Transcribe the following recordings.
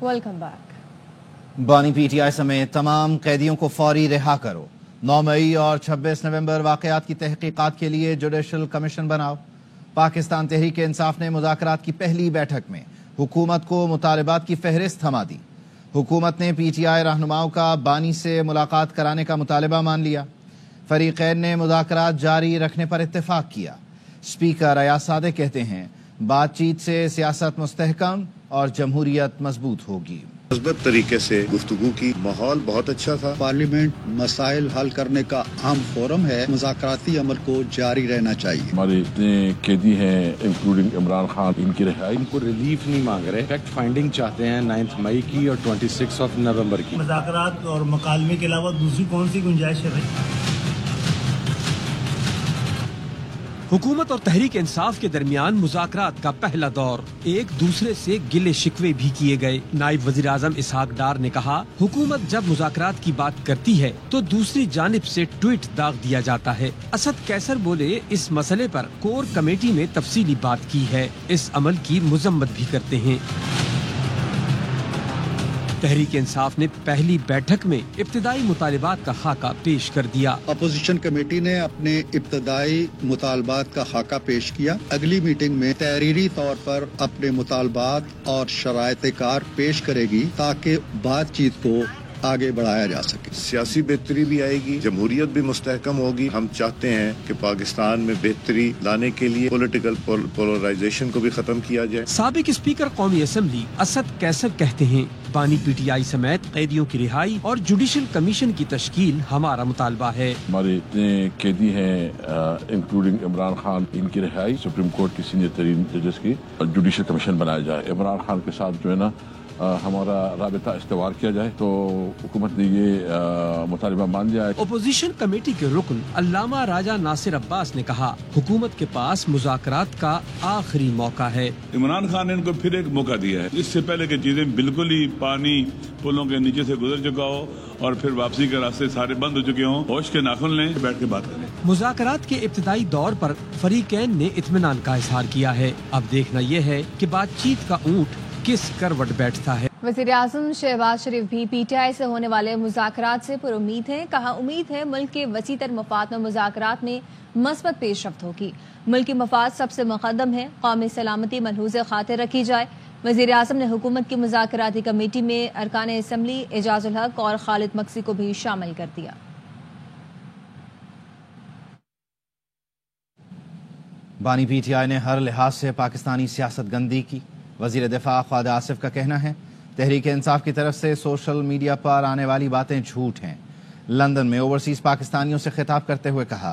Welcome back. बानी PTI समेत तमाम कैदियों को फौरी रिहा करो। 9 मई और 26 नवंबर वाकयात की तहकीकात के लिए जुडिशल कमीशन बनाओ। पाकिस्तान तहरीक इंसाफ ने मुज़ाकरात की पहली बैठक में हुकूमत को मुतालबात की फहरिस्त थमा दी। हुकूमत ने पीटीआई रहनुमाओं का बानी से मुलाकात कराने का मुतालबा मान लिया। फरीकैन ने मुज़ाकरात जारी रखने पर इत्तेफाक किया। स्पीकर अयाज सादिक कहते हैं बातचीत से सियासत मुस्तहकम और जमहूरियत मजबूत होगी। मुस्बत तरीके से गुफ्तगू की, माहौल बहुत अच्छा था। पार्लियामेंट मसाइल हल करने का अहम फोरम है, मुज़ाकराती अमल को जारी रहना चाहिए। हमारे इतने कैदी हैं इंक्लूडिंग इमरान खान, इनकी रिहाई। उनको रिलीफ नहीं मांग रहे, फैक्ट फाइंडिंग चाहते हैं 9 मई की और 26 नवंबर की। मुज़ाकरात और मुकालमे के अलावा दूसरी कौन सी गुंजाइश है? हुकूमत और तहरीक इंसाफ के दरमियान मुज़ाकरात का पहला दौर, एक दूसरे से गिले शिकवे भी किए गए। नायब वज़ीर आज़म इसहाक डार ने कहा हुकूमत जब मुज़ाकरात की बात करती है तो दूसरी जानिब से ट्वीट दाग दिया जाता है। असद कैसर बोले इस मसले पर कोर कमेटी में तफसीली बात की है, इस अमल की मुजम्मत भी करते हैं। तहरीक इंसाफ ने पहली बैठक में इब्तदाई मुतालबात का खाका पेश कर दिया। अपोजिशन कमेटी ने अपने इब्तदाई मुतालबात का खाका पेश किया। अगली मीटिंग में तहरीरी तौर पर अपने मुतालबात और शराइत कार पेश करेगी ताकि बातचीत को आगे बढ़ाया जा सके। सियासी बेहतरी भी आएगी, जमहूरियत भी मुस्तहकम होगी। हम चाहते हैं कि पाकिस्तान में बेहतरी लाने के लिए पॉलिटिकल पोलराइजेशन को भी खत्म किया जाए। साबिक स्पीकर कौमी असम्बली असद कैसर कहते हैं बानी पीटीआई समेत कैदियों की रिहाई और जुडिशल कमीशन की तश्कील हमारा मुतालबा है। हमारे इतने कैदी हैं इंक्लूडिंग इमरान खान, इनकी रिहाई, सुप्रीम कोर्ट की सीनियर तरीन जजेस की, जुडिशल कमीशन बनाया जाए। इमरान खान के साथ जो है ना हमारा राबिता इस्तेवार किया जाए, तो हुकूमत ने ये मुतालबा मान लिया है। अपोजिशन कमेटी के रुकन अल्लामा राजा नासिर अब्बास ने कहा हुकूमत के पास मुज़ाकरात का आखिरी मौका है। इमरान खान ने इनको फिर एक मौका दिया है, इससे पहले की चीजें बिल्कुल ही पानी पुलों के नीचे से गुजर चुका हो और फिर वापसी के रास्ते सारे बंद हो चुके हों, होश के नाखुन लें, बैठ के बात करें। मुज़ाकरात के इब्तदाई दौर पर फरीकैन ने इत्मीनान का इजहार किया है। अब देखना यह है कि बातचीत का ऊँट किस करवट बैठता है। वज़ीर आज़म शहबाज शरीफ भी पीटीआई से होने वाले मुज़ाकरात से पुरुम्मीद हैं। कहा उम्मीद है मुल्क के वसीतर मफाद में मुज़ाकरात में मस्बत पेशरफ्त होगी। मुल्की मफाद सबसे मुक़द्दम है, कौमी सलामती मलहूज़ खातिर रखी जाए। वज़ीर आज़म ने हुकूमत की मुज़ाकराती कमेटी में अरकान असम्बली एजाजुल हक और खालिद मक्सी को भी शामिल कर दिया। बानी पीटीआई ने हर लिहाज से पाकिस्तानी सियासत गंदी की। वज़ीर दिफा ख्वाजा आसिफ का कहना है तहरीक इंसाफ की तरफ से सोशल मीडिया पर आने वाली बातें झूठ हैं। लंदन में ओवरसीज पाकिस्तानियों से खिताब करते हुए कहा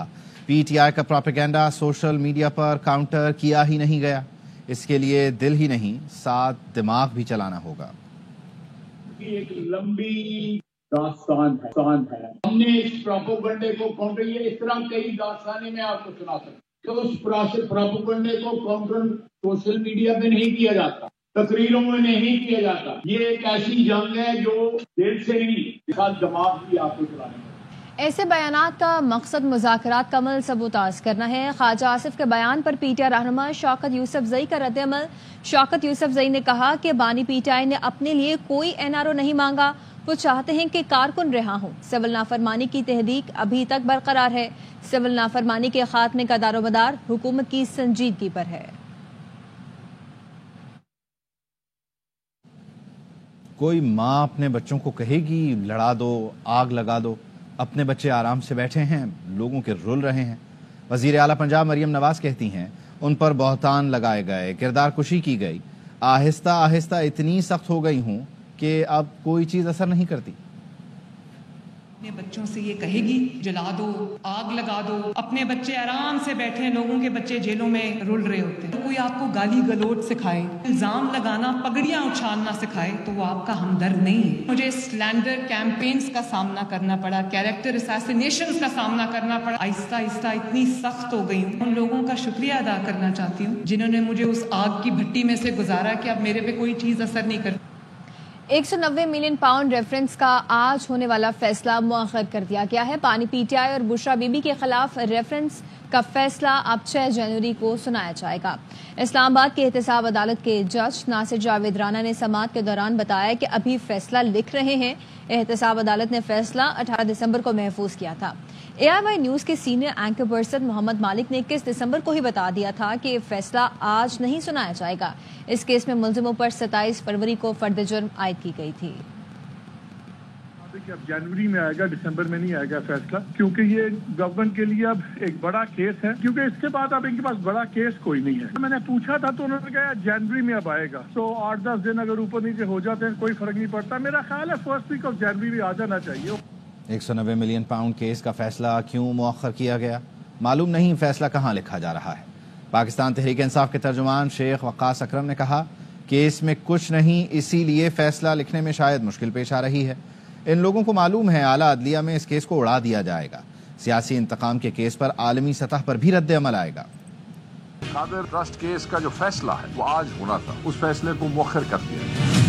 पीटीआई का प्रोपेगेंडा सोशल मीडिया पर काउंटर किया ही नहीं गया, इसके लिए दिल ही नहीं साथ दिमाग भी चलाना होगा। एक लंबी दास्तान है। हमने इस प्रोपेगेंडे को काउंटर, ये इस तरह कई दास्तानें मैं आपको सुना सकता हूं। तो उस प्रोपेगेंडे को काउंटर सोशल मीडिया पे नहीं किया जाता, तकरीरों में नहीं किया जाता। ये एक ऐसी जंग है जो दिल से नहीं, साथ दिमाग भी आपको चलाने। ऐसे बयानात का मकसद मुज़ाकरात का अमल सबूताज करना है। ख्वाजा आसिफ के बयान पर पीटीआई रहनुमा शौकत यूसुफजई का रद्द-ए-अमल। शौकत यूसुफजई ने कहा कि बानी पीटीआई ने अपने लिए कोई एनआरओ नहीं मांगा, वो चाहते हैं कि कारकुन रिहा हों। सिविल नाफरमानी की तहदीक अभी तक बरकरार है। सिविल नाफरमानी के खात्मे का दारोमदार हुकूमत की संजीदगी पर है। कोई माँ अपने बच्चों को कहेगी लड़ा दो, आग लगा दो, अपने बच्चे आराम से बैठे हैं, लोगों के रुल रहे हैं। वज़ीर आला पंजाब मरियम नवाज कहती हैं उन पर बहतान लगाए गए, किरदार कुशी की गई, आहिस्ता आहिस्ता इतनी सख्त हो गई हूँ कि अब कोई चीज़ असर नहीं करती। अपने बच्चों से ये कहेगी जला दो, आग लगा दो, अपने बच्चे आराम से बैठे हैं, लोगों के बच्चे जेलों में रुल रहे होते हैं। कोई आपको गाली गलोच सिखाए, इल्जाम लगाना, पगड़ियां उछालना सिखाए तो वो आपका हमदर्द नहीं है। मुझे स्लैंडर कैंपेन्स का सामना करना पड़ा, कैरेक्टर असैसिनेशंस का सामना करना पड़ा। आहिस्ता आहिस्ता इतनी सख्त हो गई हूँ। उन लोगों का शुक्रिया अदा करना चाहती हूँ जिन्होंने मुझे उस आग की भट्टी में से गुजारा कि अब मेरे पे कोई चीज़ असर नहीं करती। 190 मिलियन पाउंड रेफरेंस का आज होने वाला फैसला मुअख्खर कर दिया गया है। पानी पीटीआई और बुशरा बीबी के खिलाफ रेफरेंस का फैसला अब 6 जनवरी को सुनाया जाएगा। इस्लामाबाद की एहतसाब अदालत के जज नासिर जावेद राना ने समाअत के दौरान बताया कि अभी फैसला लिख रहे हैं। एहतसाब अदालत ने फैसला 18 दिसंबर को महफूज किया था। AIY न्यूज के सीनियर एंकर पर्सन मोहम्मद मालिक ने 21 दिसंबर को ही बता दिया था कि फैसला आज नहीं सुनाया जाएगा। इस केस में मुलजिमों पर 27 फरवरी को फर्द जुर्म आयद की गई थी। अब जनवरी में आएगा, दिसंबर में नहीं आएगा फैसला, क्योंकि ये गवर्नमेंट के लिए अब एक बड़ा केस है, क्योंकि इसके बाद अब इनके पास बड़ा केस कोई नहीं है। मैंने पूछा था तो उन्होंने कहा जनवरी में अब आएगा। तो 8-10 दिन अगर ऊपर नीचे हो जाते हैं कोई फर्क नहीं पड़ता। मेरा ख्याल है फर्स्ट वीक ऑफ जनवरी में आ जाना चाहिए। 190 मिलियन पाउंड केस का फैसला क्यों मुअख्खर किया गया, मालूम नहीं फैसला कहाँ लिखा जा रहा है। पाकिस्तान तहरीक इंसाफ के तर्जुमान शेख वक्कास अकरम ने कहा केस में कुछ नहीं, इसीलिए फैसला लिखने में शायद मुश्किल पेश आ रही है। इन लोगों को मालूम है आला अदलिया में इस केस को उड़ा दिया जाएगा। सियासी इंतकाम के केस पर आलमी सतह पर भी रद्द अमल आएगा। कादिर ट्रस्ट केस का जो फैसला है वो आज होना था, उस फैसले को मुअख्खर कर दिया।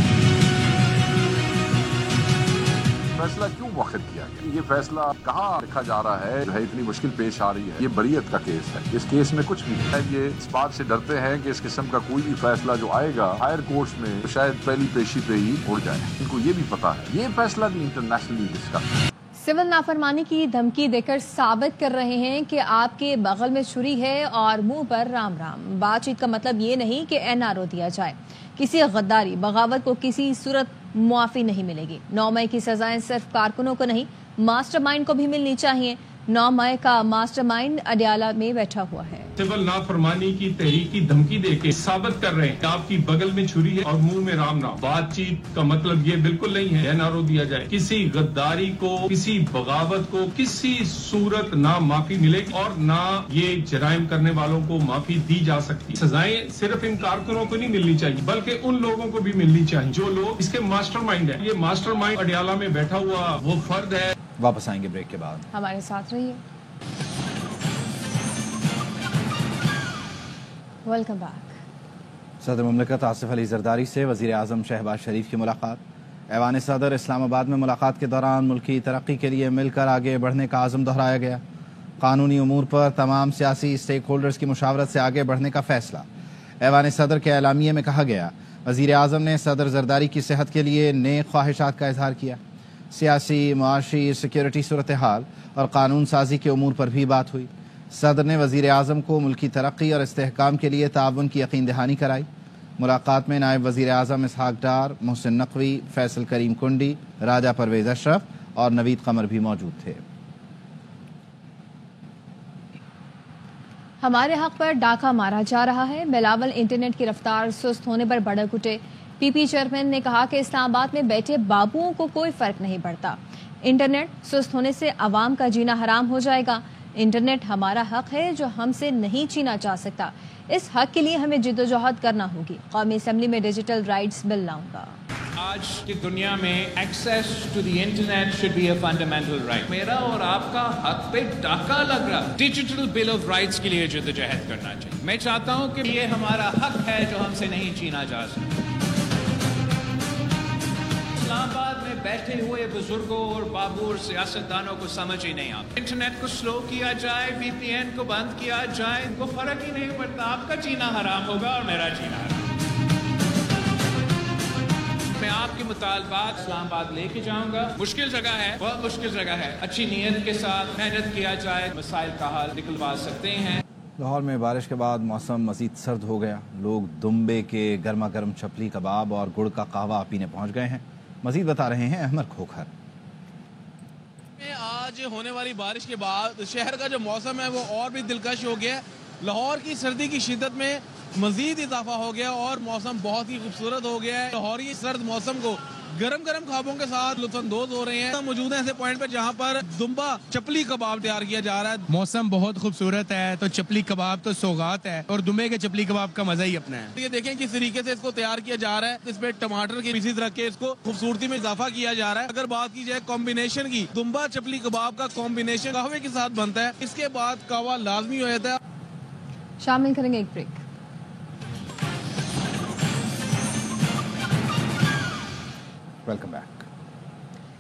फैसला क्यों मुअख्खर किया गया, ये फैसला कहाँ लिखा जा रहा है, जो है इतनी मुश्किल पेश आ रही है। ये बरीयत का केस है, इस केस में कुछ भी है। ये इस बात से डरते हैं कि इस किस्म का कोई भी फैसला जो आएगा हायर कोर्ट्स में तो शायद पहली पेशी पे ही उड़ जाए। इनको ये भी पता है ये फैसला भी इंटरनेशनली डिस्कस। सिविल नाफरमानी की धमकी देकर साबित कर रहे हैं कि आपके बगल में छुरी है और मुंह पर राम राम। बातचीत का मतलब ये नहीं कि NRO दिया जाए। किसी गद्दारी बगावत को किसी सूरत मुआफी नहीं मिलेगी। 9 मई की सजाएं सिर्फ कारकुनों को नहीं, मास्टरमाइंड को भी मिलनी चाहिए। 9 मई का मास्टरमाइंड अडियाला में बैठा हुआ है। सिविल नाफरमानी की तहरीक की धमकी देके साबित कर रहे हैं कि आपकी बगल में छुरी है और मुंह में राम राम। बातचीत का मतलब ये बिल्कुल नहीं है NRO दिया जाए। किसी गद्दारी को, किसी बगावत को किसी सूरत ना माफी मिलेगी और ना ये जराइम करने वालों को माफी दी जा सकती। सजाएं सिर्फ इन कारकुनों को नहीं मिलनी चाहिए बल्कि उन लोगों को भी मिलनी चाहिए जो लोग इसके मास्टरमाइंड है। ये मास्टरमाइंड अडियाला में बैठा हुआ वो फर्द है। वापस आएंगे ब्रेक के बाद, हमारे साथ रहिए। Welcome back. सदर मुमलिकत आसिफ अली जरदारी से वजीर आजम शहबाज शरीफ की मुलाकात। ऐवान सदर इस्लामाबाद में मुलाकात के दौरान मुल्की तरक्की के लिए मिलकर आगे बढ़ने का आज़म दोहराया गया। कानूनी उमूर पर तमाम सियासी स्टेक होल्डर्स की मुशावरत से आगे बढ़ने का फैसला। ऐवान सदर के एलामिये में कहा गया वजीर आजम ने सदर जरदारी की सेहत के लिए नेक ख्वाहिशात का इजहार किया। सियासी, मुआशी, सिक्योरिटी सूरत हाल और कानून साजी के उमूर पर भी बात हुई। सदर ने वजीर आजम को मुल्की तरक्की और इस्तेहकाम के लिए ताउन की यकीन दहानी कराई। मुलाकात में नायब वजीर आजम इसहाक डार, मोहसिन नकवी, फैसल करीम कुंडी, राजा परवेज अशरफ और नवीद कमर भी मौजूद थे। हमारे हक पर डाका मारा जा रहा है। बिलावल इंटरनेट की रफ्तार सुस्त होने पर भड़क उठे। PP चेयरमैन ने कहा कि इस्लामाबाद में बैठे बाबुओं को कोई फर्क नहीं पड़ता। इंटरनेट सुस्त होने से अवाम का जीना हराम हो जाएगा। इंटरनेट हमारा हक है जो हमसे नहीं छीना जा सकता। इस हक के लिए हमें जिद्दोजहद करना होगी। कौमी असेंबली में डिजिटल राइट्स बिल लाऊंगा। आज की दुनिया में access to the internet should be a fundamental right. मेरा और आपका हक पे डाका लग रहा। डिजिटल बिल ऑफ राइट्स के लिए जिद्दोजहद करना चाहिए। मैं चाहता हूँ कि ये हमारा हक है जो हमसे नहीं छीना जा सकता। इस्लामाबाद में बैठे हुए बुजुर्गों और बाबू और सियासतदानों को समझ ही नहीं आता। इंटरनेट को स्लो किया जाए, VPN को बंद किया जाए, इनको फर्क ही नहीं पड़ता। आपका जीना हराम होगा और मेरा जीना हराम। मैं आपके मुतालबात इस्लामाबाद लेके जाऊंगा। मुश्किल जगह है, बहुत मुश्किल जगह है। अच्छी नीयत के साथ मेहनत किया जाए, मसाइल का हल निकलवा सकते हैं। लाहौर में बारिश के बाद मौसम मजीद सर्द हो गया। लोग दुम्बे के गर्मा गर्म चपली कबाब और गुड़ का कहवा पीने पहुंच गए हैं। मजीद बता रहे हैं अहमद खोखर। आज होने वाली बारिश के बाद शहर का जो मौसम है वो और भी दिलकश हो गया। लाहौर की सर्दी की शिद्दत में मजीद इजाफा हो गया और मौसम बहुत ही खूबसूरत हो गया है। लाहौरी सर्द मौसम को गरम गरम खाबों के साथ लुत्फानंदोज हो रहे हैं। मौजूद है ऐसे पॉइंट पर जहां पर दुम्बा चपली कबाब तैयार किया जा रहा है। मौसम बहुत खूबसूरत है तो चपली कबाब तो सौगात है और दुम्बे के चपली कबाब का मजा ही अपना है। ये देखें किस तरीके से इसको तैयार किया जा रहा है। इसमें टमाटर की पीसीज रख के इसको खूबसूरती में इजाफा किया जा रहा है। अगर बात की जाए कॉम्बिनेशन की, दुम्बा चपली कबाब का कॉम्बिनेशन कहवे के साथ बनता है। इसके बाद कहवा लाजमी हो जाता है। शामिल करेंगे एक ब्रेक।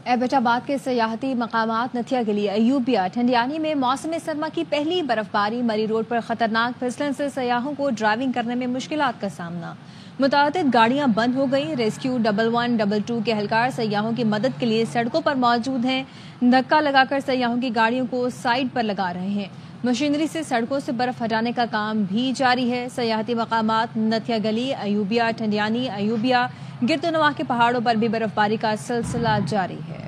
ایبٹ آباد کے سیاحتی مقامات نتھیا گلی، ایوبیا، ٹھنڈیانی میں موسم سرما کی پہلی برفباری، مری روڈ پر خطرناک پھسلن سے سیاحوں کو ڈرائیونگ کرنے میں مشکلات کا سامنا۔ متعدد گاڑیاں بند ہو گئیں۔ ریسکیو 1122 کے اہلکار سیاحوں کی مدد کے لیے سڑکوں پر موجود ہیں، دھکا لگا کر سیاحوں کی گاڑیوں کو سائڈ پر لگا رہے ہیں۔ مشینری سے سڑکوں سے برف ہٹانے کا کام بھی جاری ہے۔ سیاحتی مقامات نتھیا گلی، ایوبیا، ٹھنڈیانی، ایوبیا، گرد و نواح کے پہاڑوں پر بھی برف باری کا سلسلہ جاری ہے۔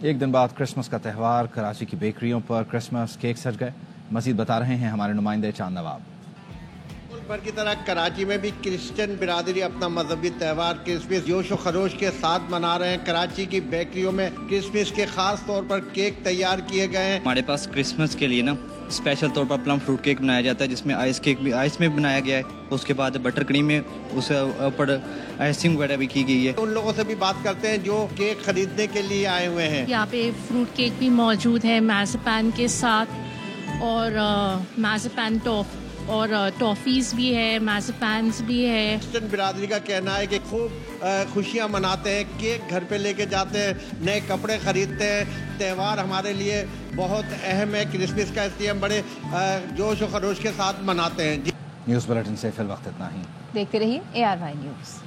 ایک دن بعد کرسمس کا تہوار، کراچی کی بیکریوں پر کرسمس کیک سج گئے۔ مزید بتا رہے ہیں ہمارے نمائندے چاند نواب۔ ملک بھر کی طرح کراچی میں بھی کرسچن برادری اپنا مذہبی تہوار کرسمس جوش و خروش کے ساتھ منا رہے ہیں۔ کراچی کی بیکریوں میں کرسمس کے خاص طور پر کیک تیار کیے گئے ہیں۔ ہمارے پاس کرسمس کے لیے اسپیشل طور پر پلم فروٹ کیک بنایا جاتا ہے، جس میں آئس میں بنایا گیا ہے، اس کے بعد بٹر کریم میں اس اوپر آئسنگ وغیرہ بھی کی گئی ہے۔ ان لوگوں سے بھی بات کرتے ہیں جو کیک خریدنے کے لیے آئے ہوئے ہیں۔ یہاں پہ فروٹ کیک بھی موجود ہے میزپین کے ساتھ، اور میزپین اور ٹافیز بھی ہے، میزپینز بھی ہے۔ کرسچن برادری کا کہنا ہے کہ خوب خوشیاں مناتے ہیں، کیک گھر پہ لے کے جاتے ہیں، نئے کپڑے خریدتے ہیں۔ تہوار ہمارے لیے بہت اہم ہے کرسمس کا، اس لیے ہم بڑے جوش و خروش کے ساتھ مناتے ہیں۔ نیوز بلیٹن سے فی الوقت اتنا ہی۔ دیکھتے رہیے ARY نیوز۔